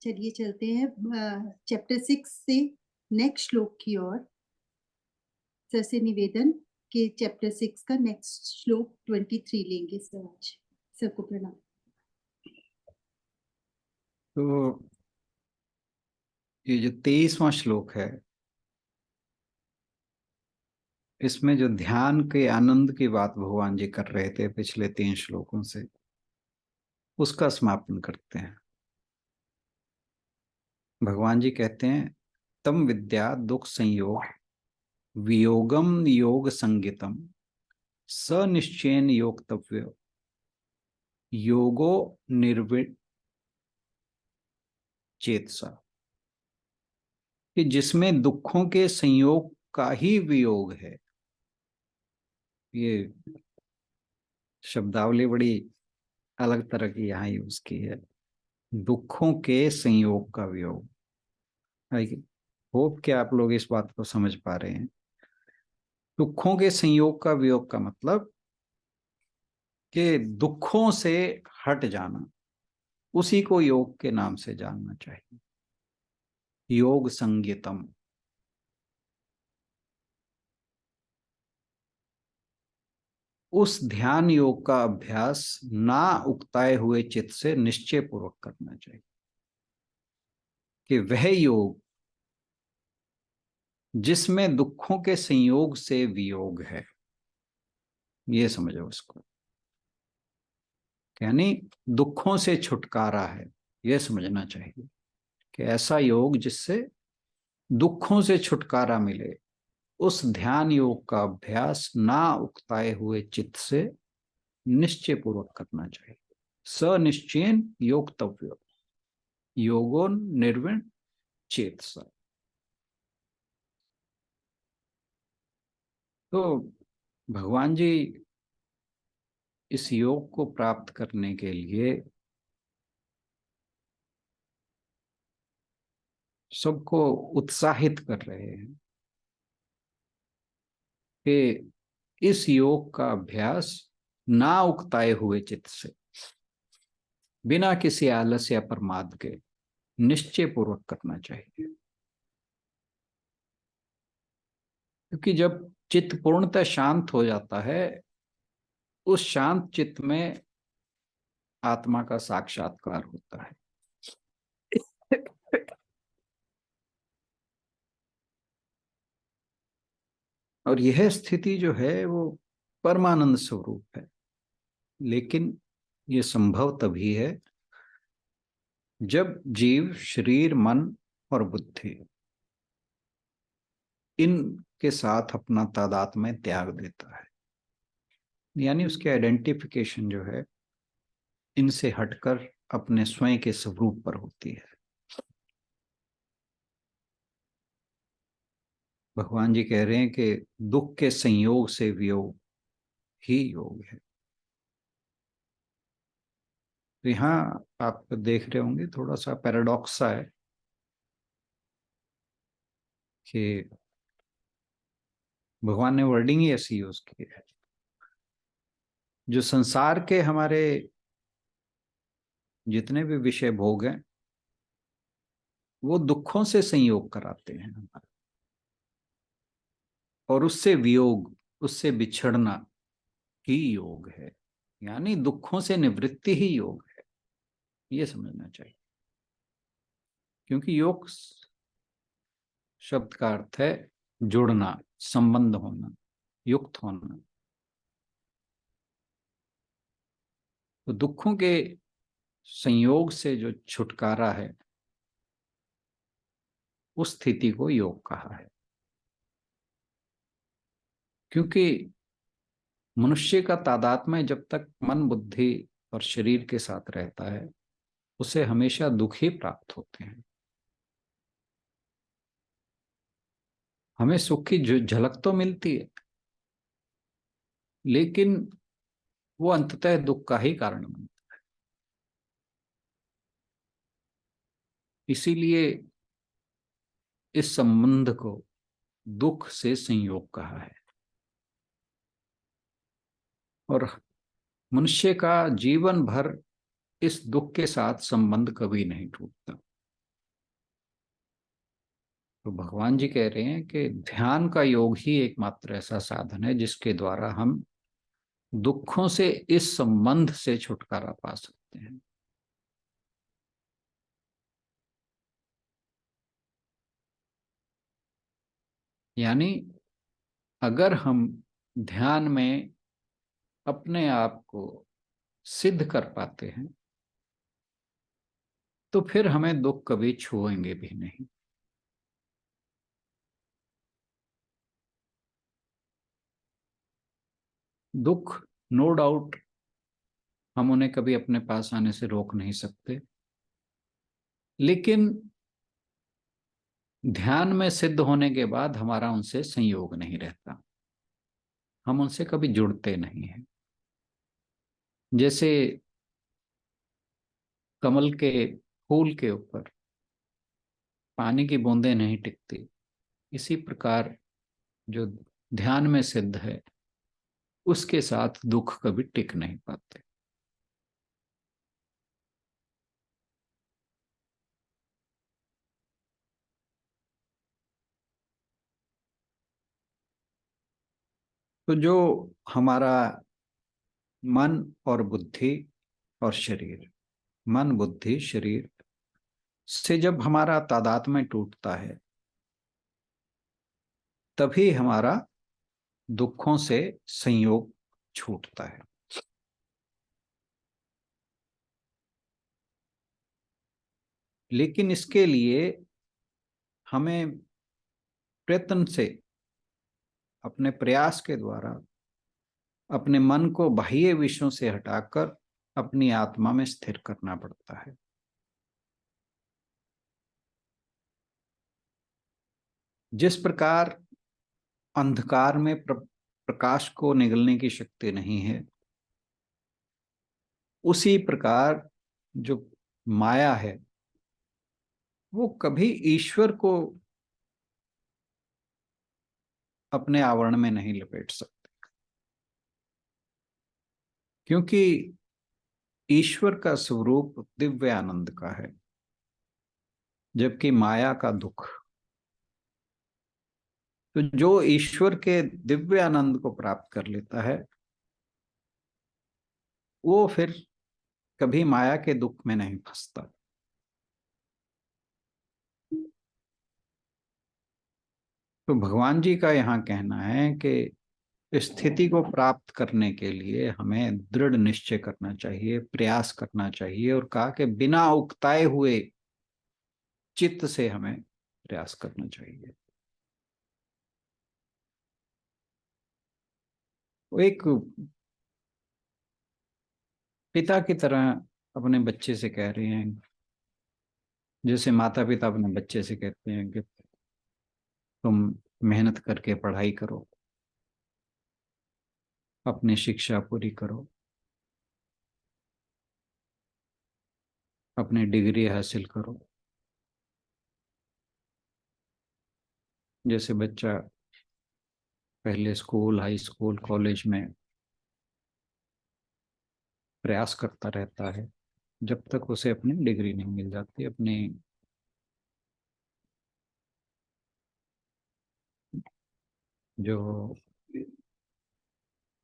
चलिए चलते हैं चैप्टर 6 से नेक्स्ट श्लोक की ओर। सर से निवेदन कि चैप्टर 6 का नेक्स्ट श्लोक 23 लेंगे सर आज। सर को प्रणाम। तो ये जो 23वां श्लोक है, इसमें जो ध्यान के आनंद की बात भगवान जी कर रहे थे पिछले 3 श्लोकों से, उसका समापन करते हैं। भगवान जी कहते हैं, तम विद्या दुख संयोग वियोगम योग संगितम स निश्चयन योक्तव्य योगो निर्विण चेतसा। कि जिसमें दुखों के संयोग का ही वियोग है। ये शब्दावली बड़ी अलग तरह की यहाँ यूज की है, दुखों के संयोग का वियोग। होप कि आप लोग इस बात को समझ पा रहे हैं। दुखों के संयोग का वियोग का मतलब कि दुखों से हट जाना, उसी को योग के नाम से जानना चाहिए। योग संगीतम। उस ध्यान योग का अभ्यास ना उकताए हुए चित्त से निश्चय पूर्वक करना चाहिए। कि वह योग जिसमें दुखों के संयोग से वियोग है, ये समझो इसको। यानी दुखों से छुटकारा है, यह समझना चाहिए कि ऐसा योग जिससे दुखों से छुटकारा मिले, उस ध्यान योग का अभ्यास ना उकताए हुए चित्त से निश्चय पूर्वक करना चाहिए। सनिश्चयन योक्तव्य योगो निर्विण चेतसा। तो भगवान जी इस योग को प्राप्त करने के लिए सबको उत्साहित कर रहे हैं कि इस योग का अभ्यास ना उकताए हुए चित्त से, बिना किसी आलस्य या प्रमाद के निश्चय पूर्वक करना चाहिए। क्योंकि जब चित्त पूर्णतः शांत हो जाता है, उस शांत चित्त में आत्मा का साक्षात्कार होता है। और यह स्थिति जो है वो परमानंद स्वरूप है। लेकिन ये संभव तभी है जब जीव शरीर, मन और बुद्धि इनके साथ अपना तादात्म्य त्याग देता है। यानी उसकी आइडेंटिफिकेशन जो है इनसे हटकर अपने स्वयं के स्वरूप पर होती है। भगवान जी कह रहे हैं कि दुख के संयोग से वियोग ही योग है। तो यहाँ आप देख रहे होंगे थोड़ा सा पैराडॉक्स सा है कि भगवान ने वर्डिंग ही ऐसी यूज की है। जो संसार के हमारे जितने भी विषय भोग हैं, वो दुखों से संयोग कराते हैं हमारा, और उससे वियोग, उससे बिछड़ना ही योग है। यानी दुखों से निवृत्ति ही योग है, ये समझना चाहिए। क्योंकि योग शब्द का अर्थ है जुड़ना, संबंध होना, युक्त होना। तो दुखों के संयोग से जो छुटकारा है, उस स्थिति को योग कहा है। क्योंकि मनुष्य का तादात्म्य जब तक मन, बुद्धि और शरीर के साथ रहता है, उसे हमेशा दुख ही प्राप्त होते हैं। हमें सुख की झलक तो मिलती है, लेकिन वो अंततः दुख का ही कारण बनता है। इसीलिए इस संबंध को दुख से संयोग कहा है। और मनुष्य का जीवन भर इस दुख के साथ संबंध कभी नहीं टूटता। तो भगवान जी कह रहे हैं कि ध्यान का योग ही एकमात्र ऐसा साधन है जिसके द्वारा हम दुखों से, इस संबंध से छुटकारा पा सकते हैं। यानी अगर हम ध्यान में अपने आप को सिद्ध कर पाते हैं तो फिर हमें दुख कभी छुएंगे भी नहीं। दुख, नो डाउट, हम उन्हें कभी अपने पास आने से रोक नहीं सकते, लेकिन ध्यान में सिद्ध होने के बाद हमारा उनसे संयोग नहीं रहता, हम उनसे कभी जुड़ते नहीं हैं। जैसे कमल के फूल के ऊपर पानी की बूंदें नहीं टिकती, इसी प्रकार जो ध्यान में सिद्ध है उसके साथ दुख कभी टिक नहीं पाते। तो जो हमारा मन और बुद्धि और शरीर, मन बुद्धि शरीर से जब हमारा तादात्म्य टूटता है तभी हमारा दुखों से संयोग छूटता है। लेकिन इसके लिए हमें प्रयत्न से, अपने प्रयास के द्वारा अपने मन को बाह्य विषयों से हटाकर अपनी आत्मा में स्थिर करना पड़ता है। जिस प्रकार अंधकार में प्रकाश को निगलने की शक्ति नहीं है, उसी प्रकार जो माया है वो कभी ईश्वर को अपने आवरण में नहीं लपेट सकते, क्योंकि ईश्वर का स्वरूप दिव्य आनंद का है, जबकि माया का दुख। तो जो ईश्वर के दिव्य आनंद को प्राप्त कर लेता है वो फिर कभी माया के दुख में नहीं फंसता। तो भगवान जी का यहाँ कहना है कि स्थिति को प्राप्त करने के लिए हमें दृढ़ निश्चय करना चाहिए, प्रयास करना चाहिए, और कहा कि बिना उकताए हुए चित्त से हमें प्रयास करना चाहिए। वो एक पिता की तरह अपने बच्चे से कह रहे हैं, जैसे माता पिता अपने बच्चे से कहते हैं कि तुम मेहनत करके पढ़ाई करो, अपनी शिक्षा पूरी करो, अपनी डिग्री हासिल करो। जैसे बच्चा पहले स्कूल, हाई स्कूल, कॉलेज में प्रयास करता रहता है जब तक उसे अपनी डिग्री नहीं मिल जाती, अपनी जो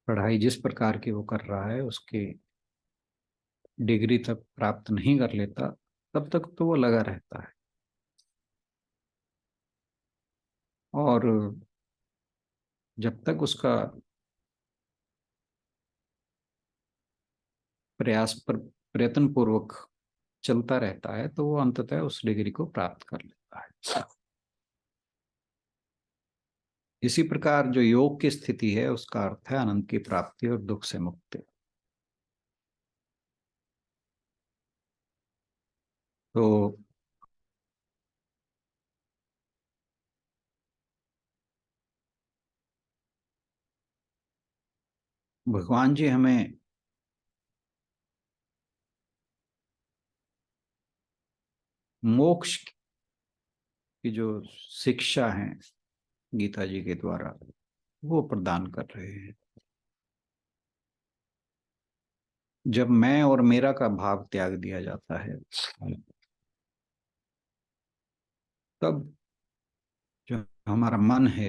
पढ़ाई जिस प्रकार की वो कर रहा है उसकी डिग्री तक प्राप्त नहीं कर लेता, तब तक तो वो लगा रहता है। और जब तक उसका प्रयास पर प्रयत्न पूर्वक चलता रहता है तो वो अंततः उस डिग्री को प्राप्त कर लेता है। इसी प्रकार जो योग की स्थिति है उसका अर्थ है आनंद की प्राप्ति और दुख से मुक्ति। तो भगवान जी हमें मोक्ष की जो शिक्षा है गीता जी के द्वारा वो प्रदान कर रहे हैं। जब मैं और मेरा का भाव त्याग दिया जाता है तब हमारा मन है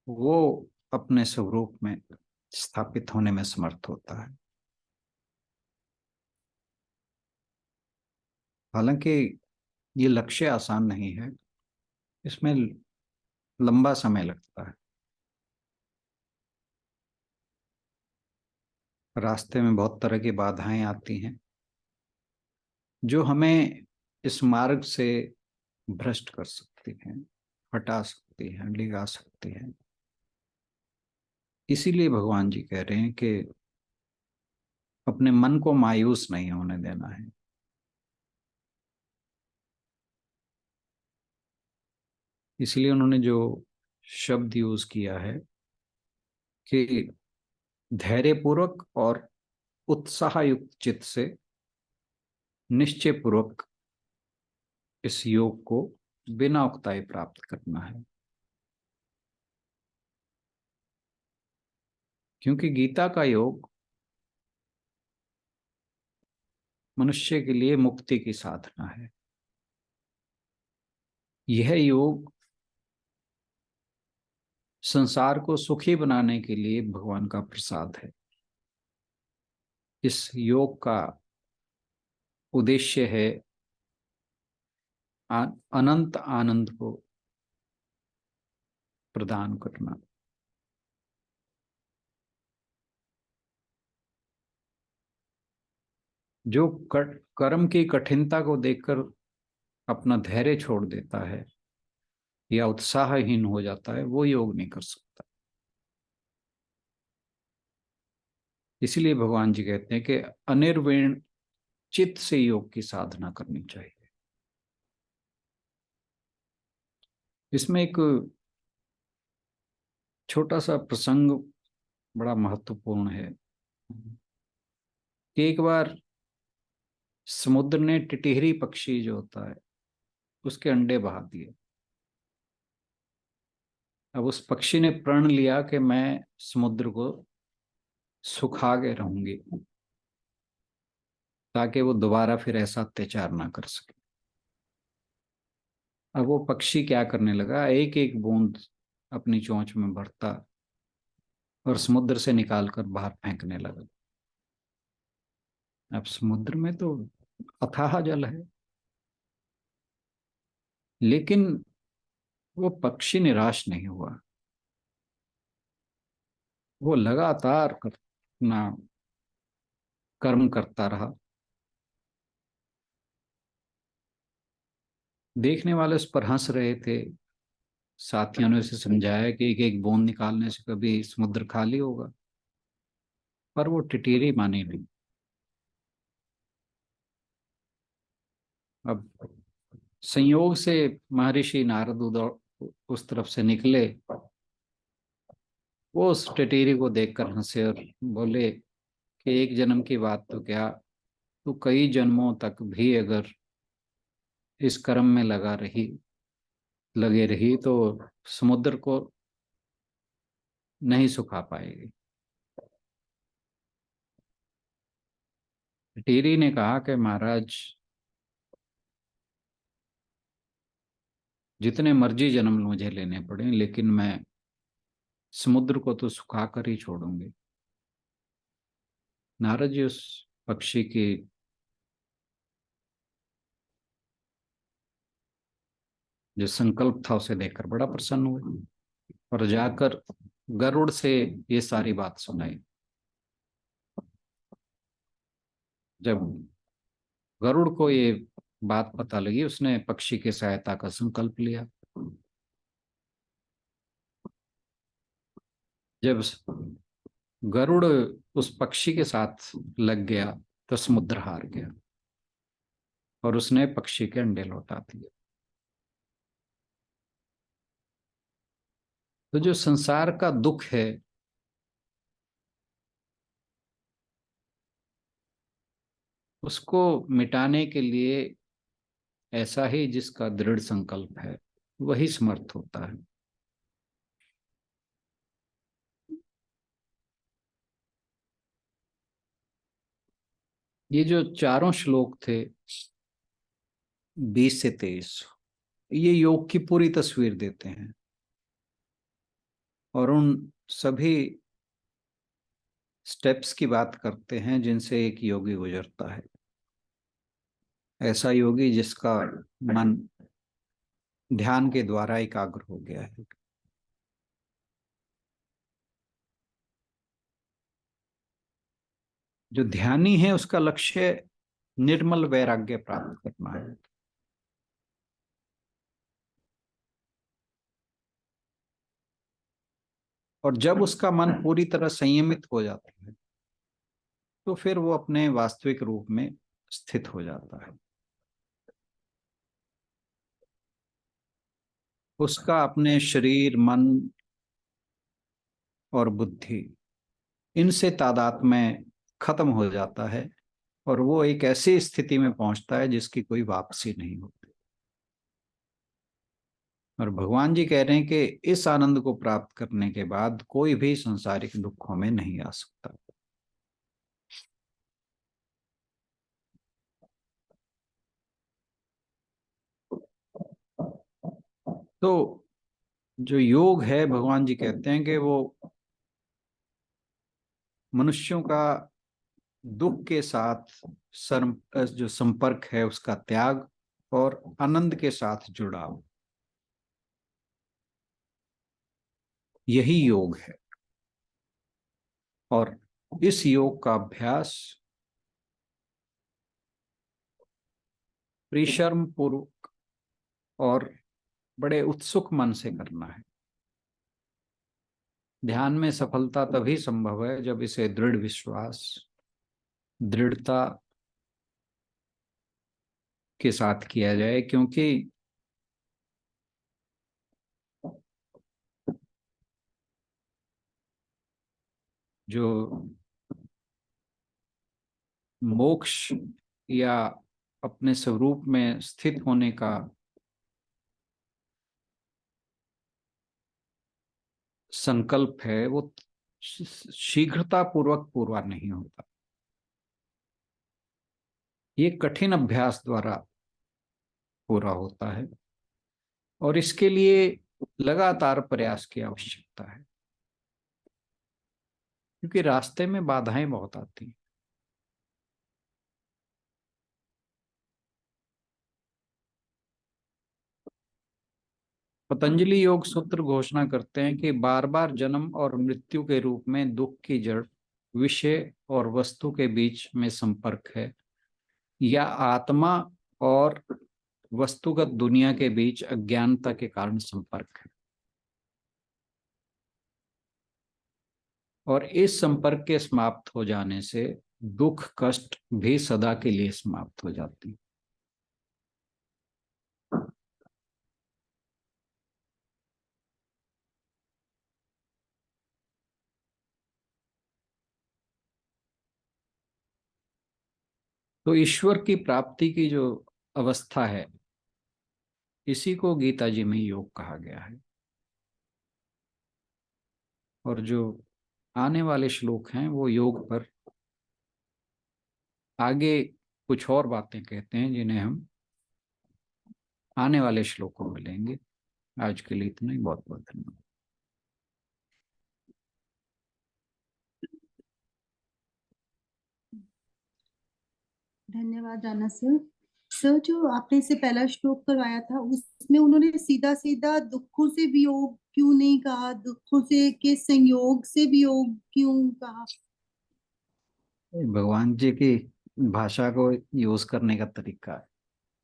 वो अपने स्वरूप में स्थापित होने में समर्थ होता है। हालांकि ये लक्ष्य आसान नहीं है, इसमें लंबा समय लगता है। रास्ते में बहुत तरह की बाधाएं आती हैं जो हमें इस मार्ग से भ्रष्ट कर सकती हैं, हटा सकती हैं, डिगा सकती हैं। इसीलिए भगवान जी कह रहे हैं कि अपने मन को मायूस नहीं होने देना है। इसलिए उन्होंने जो शब्द यूज किया है कि धैर्यपूर्वक और उत्साहयुक्त चित्त से निश्चय पूर्वक इस योग को बिना उकताई प्राप्त करना है। क्योंकि गीता का योग मनुष्य के लिए मुक्ति की साधना है। यह योग संसार को सुखी बनाने के लिए भगवान का प्रसाद है। इस योग का उद्देश्य है अनंत आनंद को प्रदान करना। जो कर्म की कठिनता को देखकर अपना धैर्य छोड़ देता है या उत्साहहीन हो जाता है, वो योग नहीं कर सकता। इसलिए भगवान जी कहते हैं कि अनिर्विण चित्त से योग की साधना करनी चाहिए। इसमें एक छोटा सा प्रसंग बड़ा महत्वपूर्ण है कि एक बार समुद्र ने टिटहरी पक्षी जो होता है उसके अंडे बहा दिए। अब उस पक्षी ने प्रण लिया कि मैं समुद्र को सुखा के रहूंगी ताकि वो दोबारा फिर ऐसा अत्याचार ना कर सके। अब वो पक्षी क्या करने लगा, एक एक बूंद अपनी चोंच में भरता और समुद्र से निकालकर बाहर फेंकने लगा। अब समुद्र में तो अथाह जल है, लेकिन वो पक्षी निराश नहीं हुआ। वो लगातार अपना कर्म करता रहा। देखने वाले उस पर हंस रहे थे। साथियों ने उसे समझाया कि एक एक बूंद निकालने से कभी समुद्र खाली होगा, पर वो टिटेरी मानी नहीं। अब संयोग से महर्षि नारद उधर उस तरफ से निकले। वो उस टिटेरी को देखकर हंसे और बोले कि एक जन्म की बात तो क्या, तू कई जन्मों तक भी अगर इस कर्म में लगे रही तो समुद्र को नहीं सुखा पाएगी। टिटेरी ने कहा कि महाराज, जितने मर्जी जन्म मुझे लेने पड़े लेकिन मैं समुद्र को तो सुखा कर ही छोड़ूंगी। नारद जी उस पक्षी की जो संकल्प था उसे देखकर बड़ा प्रसन्न हुए और जाकर गरुड़ से ये सारी बात सुनाई। जब गरुड़ को ये बात पता लगी, उसने पक्षी की सहायता का संकल्प लिया। जब गरुड़ उस पक्षी के साथ लग गया तो समुद्र हार गया और उसने पक्षी के अंडे लौटा दिए। तो जो संसार का दुख है उसको मिटाने के लिए ऐसा ही जिसका दृढ़ संकल्प है वही समर्थ होता है। ये जो चारों श्लोक थे 20 से 23, ये योग की पूरी तस्वीर देते हैं और उन सभी स्टेप्स की बात करते हैं जिनसे एक योगी गुजरता है। ऐसा योगी जिसका मन ध्यान के द्वारा एकाग्र हो गया है। जो ध्यानी है उसका लक्ष्य निर्मल वैराग्य प्राप्त करना है। और जब उसका मन पूरी तरह संयमित हो जाता है तो फिर वो अपने वास्तविक रूप में स्थित हो जाता है। उसका अपने शरीर, मन और बुद्धि, इनसे तादात्म्य खत्म हो जाता है और वो एक ऐसी स्थिति में पहुंचता है जिसकी कोई वापसी नहीं होती। और भगवान जी कह रहे हैं कि इस आनंद को प्राप्त करने के बाद कोई भी संसारिक दुखों में नहीं आ सकता। तो जो योग है, भगवान जी कहते हैं कि वो मनुष्यों का दुख के साथ जो संपर्क है उसका त्याग और आनंद के साथ जुड़ाव, यही योग है। और इस योग का अभ्यास परिश्रम पूर्वक और बड़े उत्सुक मन से करना है। ध्यान में सफलता तभी संभव है जब इसे दृढ़ विश्वास, दृढ़ता के साथ किया जाए, क्योंकि जो मोक्ष या अपने स्वरूप में स्थित होने का संकल्प है वो शीघ्रता पूर्वक पूरा नहीं होता। ये कठिन अभ्यास द्वारा पूरा होता है और इसके लिए लगातार प्रयास की आवश्यकता है, क्योंकि रास्ते में बाधाएं बहुत आती हैं। पतंजलि योग सूत्र घोषणा करते हैं कि बार बार जन्म और मृत्यु के रूप में दुख की जड़ विषय और वस्तु के बीच में संपर्क है, या आत्मा और वस्तुगत दुनिया के बीच अज्ञानता के कारण संपर्क है। और इस संपर्क के समाप्त हो जाने से दुख कष्ट भी सदा के लिए समाप्त हो जाती है। तो ईश्वर की प्राप्ति की जो अवस्था है, इसी को गीता जी में योग कहा गया है। और जो आने वाले श्लोक हैं वो योग पर आगे कुछ और बातें कहते हैं जिन्हें हम आने वाले श्लोकों में लेंगे। आज के लिए इतना ही। बहुत बहुत धन्यवाद। धन्यवाद राणा सर। सर, जो आपने इससे पहला श्लोक करवाया था उसमें उन्होंने सीधा सीधा दुखों से वियोग क्यों नहीं कहा, दुखों से के संयोग से वियोग क्यों कहा? भगवान जी की भाषा को यूज करने का तरीका है।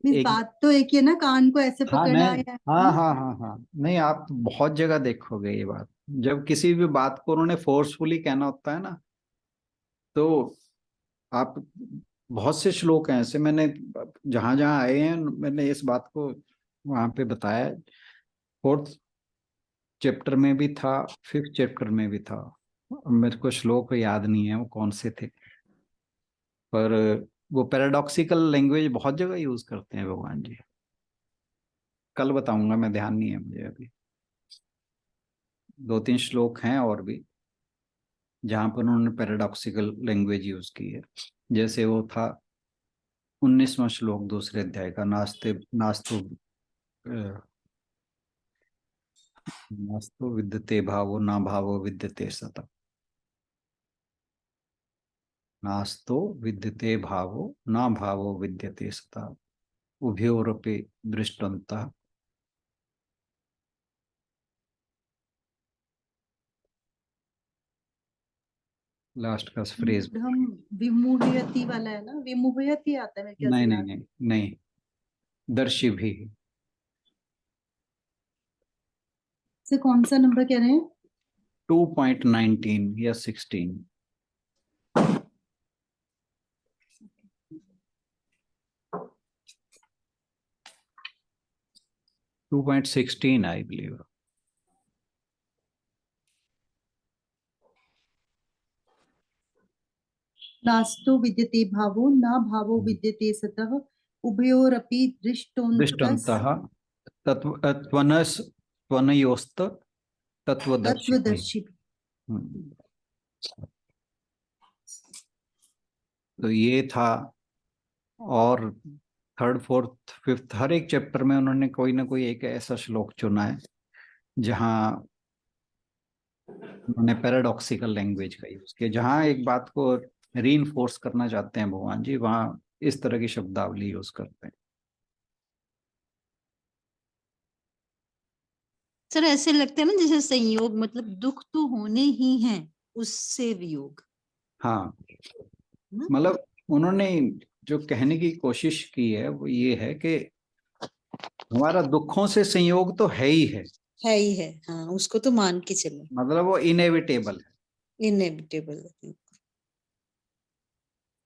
मीन्स एक बात तो एक ही है ना, कान को ऐसे हाँ पकड़ना नहीं, या हाँ हाँ हाँ हाँ, नहीं आप बहुत जगह देखोगे ये बात। जब किसी भी बात को उन्होंने फोर्सफुली कहना होता है ना, तो आप बहुत से श्लोक हैं ऐसे, मैंने जहां जहां आए हैं मैंने इस बात को वहां पे बताया। फोर्थ चैप्टर में भी था, फिफ्थ चैप्टर में भी था। मेरे को श्लोक याद नहीं है वो कौन से थे, पर वो पैराडॉक्सिकल लैंग्वेज बहुत जगह यूज करते हैं भगवान जी। कल बताऊंगा मैं, ध्यान नहीं है मुझे अभी। दो तीन श्लोक हैं और भी जहां पर उन्होंने पैराडॉक्सिकल लैंग्वेज यूज की है। जैसे वो था 19वां श्लोक दूसरे अध्याय का, नास्ते नास्तु नास्तो विद्यते भावो न भावो विद्यते सतः। नास्तो विद्यते भावो न भावो विद्यते सतः उभयोरपि दृष्टवन्तः। लास्ट का फ्रेज। हम विमुह्यति वाला है ना, विमुह्यति आता है मेरे ख्याल से नहीं नहीं last। नहीं नहीं, दर्शी भी। से कौन सा नंबर कह रहे हैं? 2.19 या 16। 2.16 आई बिलीव। नास्तो विद्यते भावो न भावो विद्यते सतः उभयोरपि दृष्टोऽन्तः दृष्टवन्तः त्वनस् त्वनयोस्त तत्वदर्शी। तत्वदर्शी। तो ये था। और थर्ड फोर्थ फिफ्थ हर एक चैप्टर में उन्होंने कोई ना कोई एक ऐसा श्लोक चुना है जहां उन्होंने पैराडॉक्सिकल लैंग्वेज का यूज किया, जहां एक बात को रीइंफोर्स करना चाहते हैं भगवान जी, वहां इस तरह की शब्दावली यूज करते हैं। सर ऐसे लगता है ना जैसे संयोग मतलब दुख तो होने ही हैं, उससे वियोग। हाँ, ना? मतलब उन्होंने जो कहने की कोशिश की है वो ये है कि हमारा दुखों से संयोग तो है ही है, हाँ उसको तो मान के चलो, मतलब वो इनएविटेबल है। इनएविटेबल,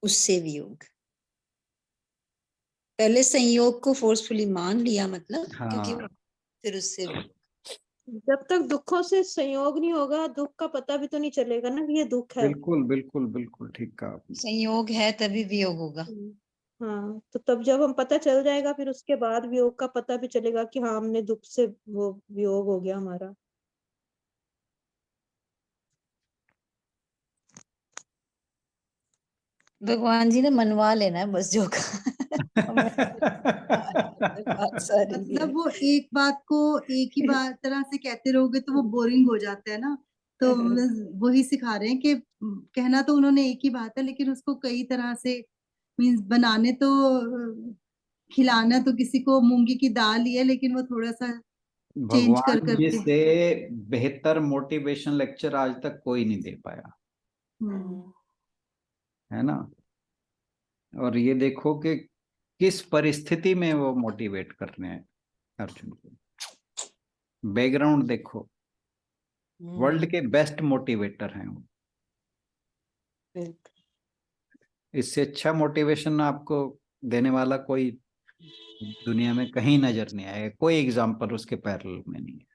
उससे वियोग। पहले संयोग को फोर्सफुली मान लिया मतलब, क्योंकि हाँ फिर उससे वियोग। जब तक दुखों से संयोग नहीं होगा, दुख का पता भी तो नहीं चलेगा ना कि ये दुख है। बिल्कुल बिल्कुल बिल्कुल ठीक कहा आपने। संयोग है तभी वियोग होगा। हाँ, तो तब जब हम पता चल जाएगा फिर उसके बाद वियोग का पता भी चलेगा कि हाँ हमने दुख से वो वियोग हो गया हमारा। भगवान जी ने मनवा लेना है बस जो का। बात सारी है। मतलब वो एक बात को एक ही बात तरह से कहते रहोगे तो वो बोरिंग हो जाता है ना, तो वही सिखा रहे हैं कि कहना तो उन्होंने एक ही बात है लेकिन उसको कई तरह से मीन्स बनाने तो खिलाना तो किसी को मूंगी की दाल ही है लेकिन वो थोड़ा सा चेंज कर भगवान जी करके। से बेहतर मोटिवेशन लेक्चर आज तक कोई नहीं दे पाया, है ना। और ये देखो कि किस परिस्थिति में वो मोटिवेट कर रहे हैं अर्जुन को। बैकग्राउंड देखो, वर्ल्ड के बेस्ट मोटिवेटर हैं वो। इससे अच्छा मोटिवेशन आपको देने वाला कोई दुनिया में कहीं नजर नहीं आएगा, कोई एग्जाम्पल उसके पैरेलल में नहीं है।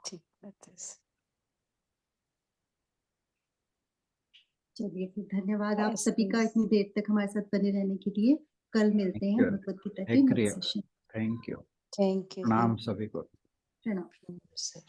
ठीक बात है। चलिए फिर धन्यवाद आप सभी का इतनी देर तक हमारे साथ बने रहने के लिए। कल मिलते हैं भगवत गीता के next session. Thank you. Thank you. प्रणाम सभी को। प्रणाम। सर।